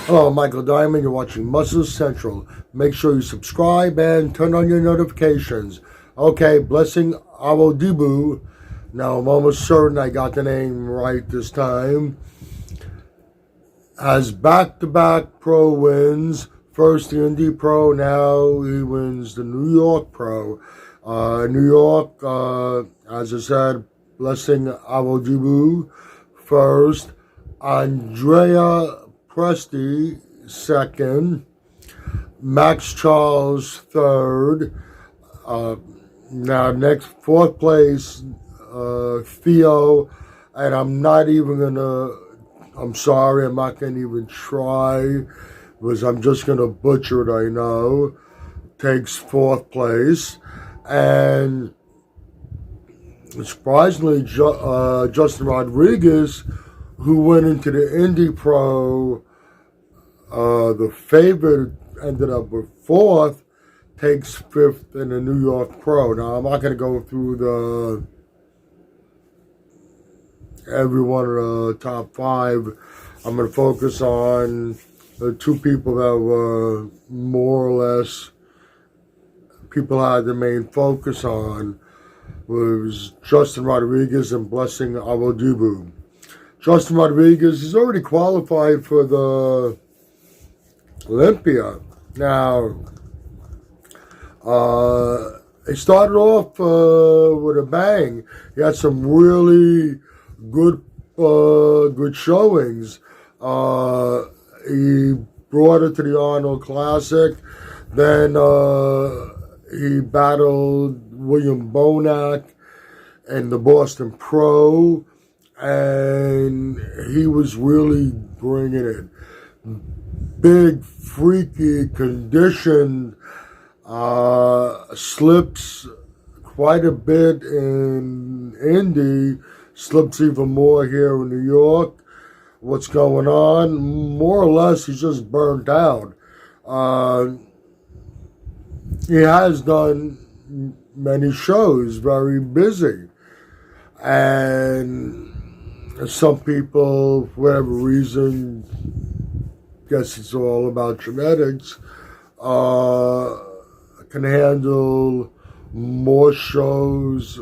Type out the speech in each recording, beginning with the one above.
Hello, Michael Diamond. You're watching Muscle Central. Make sure you subscribe and turn on your notifications. Okay, blessing Awodibu. Now, I'm almost certain I got the name right this time. Has back-to-back pro wins. First the Indy Pro, now he wins the New York Pro. New York, as I said, blessing Awodibu first. Andrea Presti second, Max Charles third. Now next fourth place, Theo, and I'm not gonna even try because I'm just gonna butcher it. I know. Takes fourth place, and surprisingly, Justin Rodriguez, who went into the Indy Pro, the favorite, ended up with fourth, takes fifth in the New York Pro. Now, I'm not going to go through every one of the top five. I'm going to focus on the two people that were more or less people had the main focus on, was Justin Rodriguez and Blessing Awodibu. Justin Rodriguez is already qualified for the Olympia. Now, he started off with a bang. He had some really good showings. He brought it to the Arnold Classic. Then he battled William Bonac in the Boston Pro, and he was really bringing it. Big, freaky, conditioned, slips quite a bit in Indy, slips even more here in New York. What's going on? More or less, he's just burnt out. He has done many shows, very busy. And some people, for whatever reason, guess it's all about genetics, can handle more shows,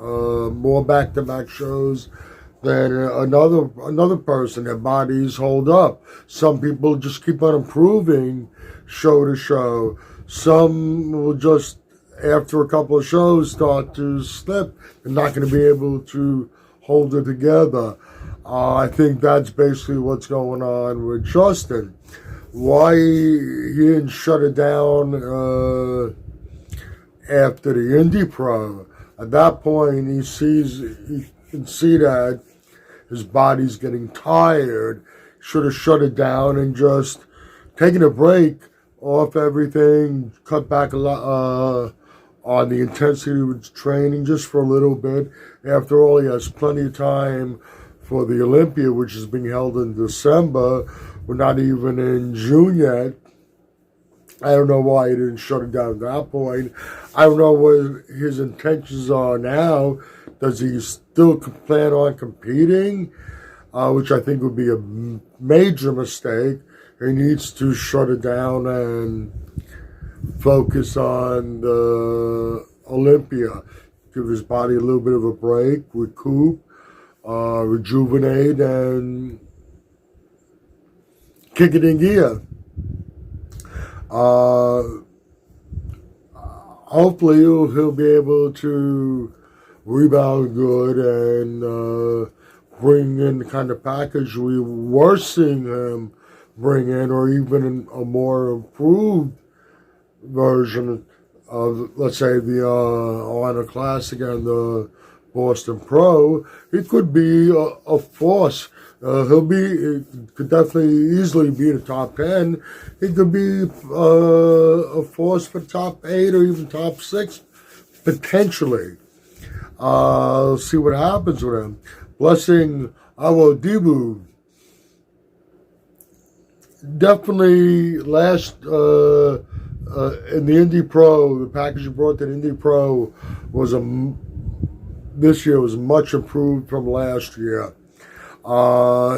more back-to-back shows than another person. Their bodies hold up. Some people just keep on improving show to show. Some will just, after a couple of shows, start to slip and not going to be able to hold it together. I think that's basically what's going on with Justin. Why he didn't shut it down after the Indy Pro. At that point, he can see that his body's getting tired. Should have shut it down and just taken a break off everything, cut back a lot on the intensity of training just for a little bit. After all, he has plenty of time for the Olympia, which is being held in December. We're not even in June yet. I don't know why he didn't shut it down at that point. I don't know what his intentions are now. Does he still plan on competing? Which I think would be a major mistake. He needs to shut it down and focus on the Olympia. Give his body a little bit of a break, recoup, rejuvenate, and kick it in gear. Hopefully he'll be able to rebound good and bring in the kind of package we were seeing him bring in, or even a more improved version of, let's say, the Arnold Classic and the Boston Pro. He could be a force. He could definitely easily be in the top 10. He could be a force for top 8 or even top 6, potentially. See what happens with him. Blessing Awodibu. Definitely last in the Indy Pro, the package he brought to the Indy Pro this year was much improved from last year.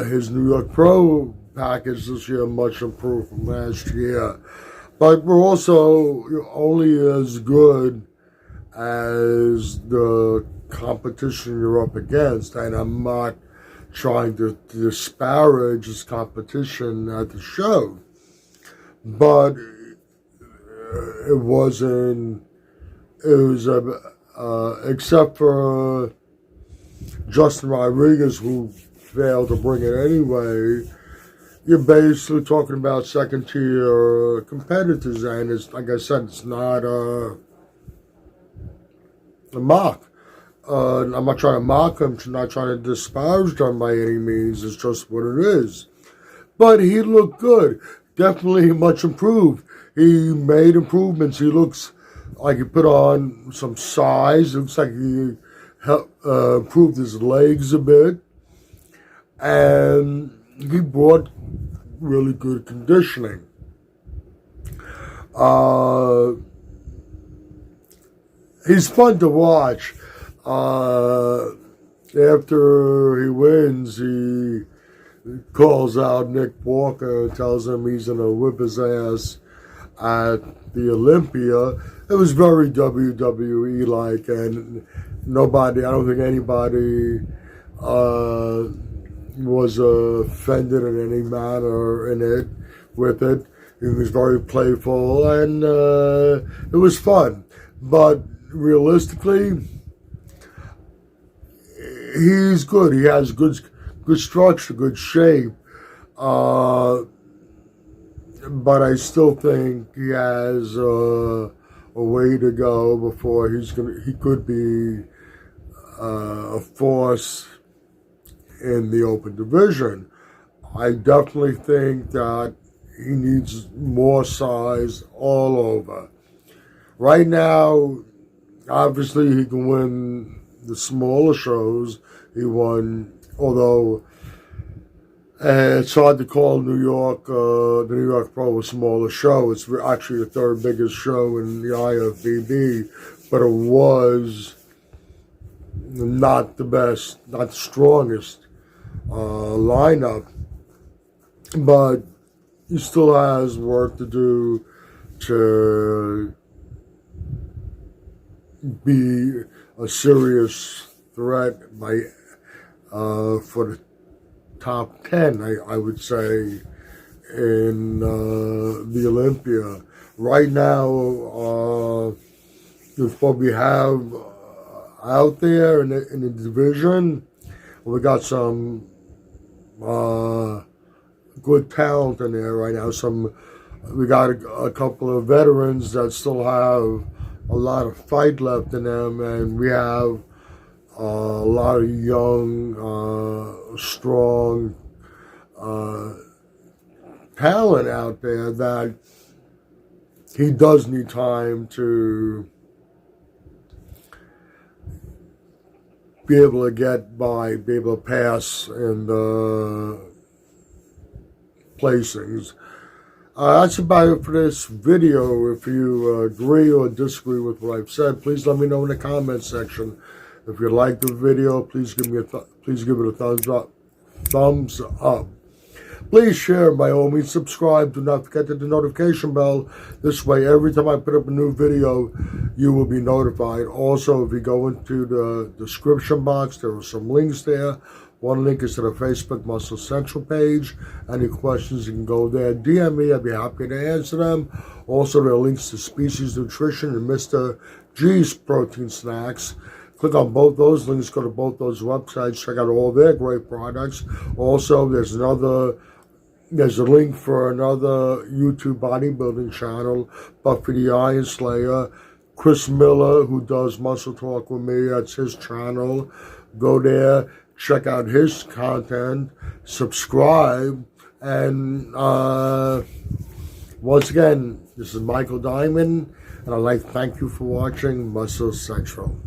His New York Pro package this year much improved from last year. But we're also only as good as the competition you're up against, and I'm not trying to disparage this competition at the show, but it was except for Justin Rodriguez, who failed to bring it anyway. You're basically talking about second tier competitors, and it's like I said, it's not a mock. I'm not trying to mock him, I'm not trying to disparage them by any means. It's just what it is. But he looked good, definitely much improved. He made improvements. He looks like he put on some size. It looks like he improved his legs a bit, and he brought really good conditioning. He's fun to watch. After he wins, he calls out Nick Walker and tells him he's going to whip his ass at the Olympia. It was very WWE-like, and I don't think anybody was offended in any manner with it. He was very playful, and it was fun. But realistically, he's good. He has good structure, good shape. But I still think he has a way to go before he could be a force in the open division. I definitely think that he needs more size all over. Right now, obviously he can win the smaller shows. He won, although it's hard to call the New York Pro a smaller show. It's actually the third biggest show in the IFBB, but it was not the best, not the strongest lineup. But he still has work to do to be a serious threat for the top 10, I would say, in the Olympia. Right now, what we have out there in the division, we got some good talent in there right now. We got a couple of veterans that still have a lot of fight left in them, and we have a lot of young, strong talent out there that he does need time to be able to get by, be able to pass in the placings. That's about it for this video. If you agree or disagree with what I've said, please let me know in the comment section. If you like the video, please give it a thumbs up. Please share, by all means, subscribe. Do not forget to hit the notification bell. This way, every time I put up a new video, you will be notified. Also, if you go into the description box, there are some links there. One link is to the Facebook Muscle Central page. Any questions, you can go there. DM me. I'd be happy to answer them. Also, there are links to Species Nutrition and Mr. G's protein snacks. Click on both those links. Go to both those websites. Check out all their great products. Also, there's a link for another YouTube bodybuilding channel, Buffy the Iron Slayer. Chris Miller, who does Muscle Talk with me, that's his channel. Go there. Check out his content, subscribe, and once again, this is Michael Diamond, and I'd like to thank you for watching Muscle Central.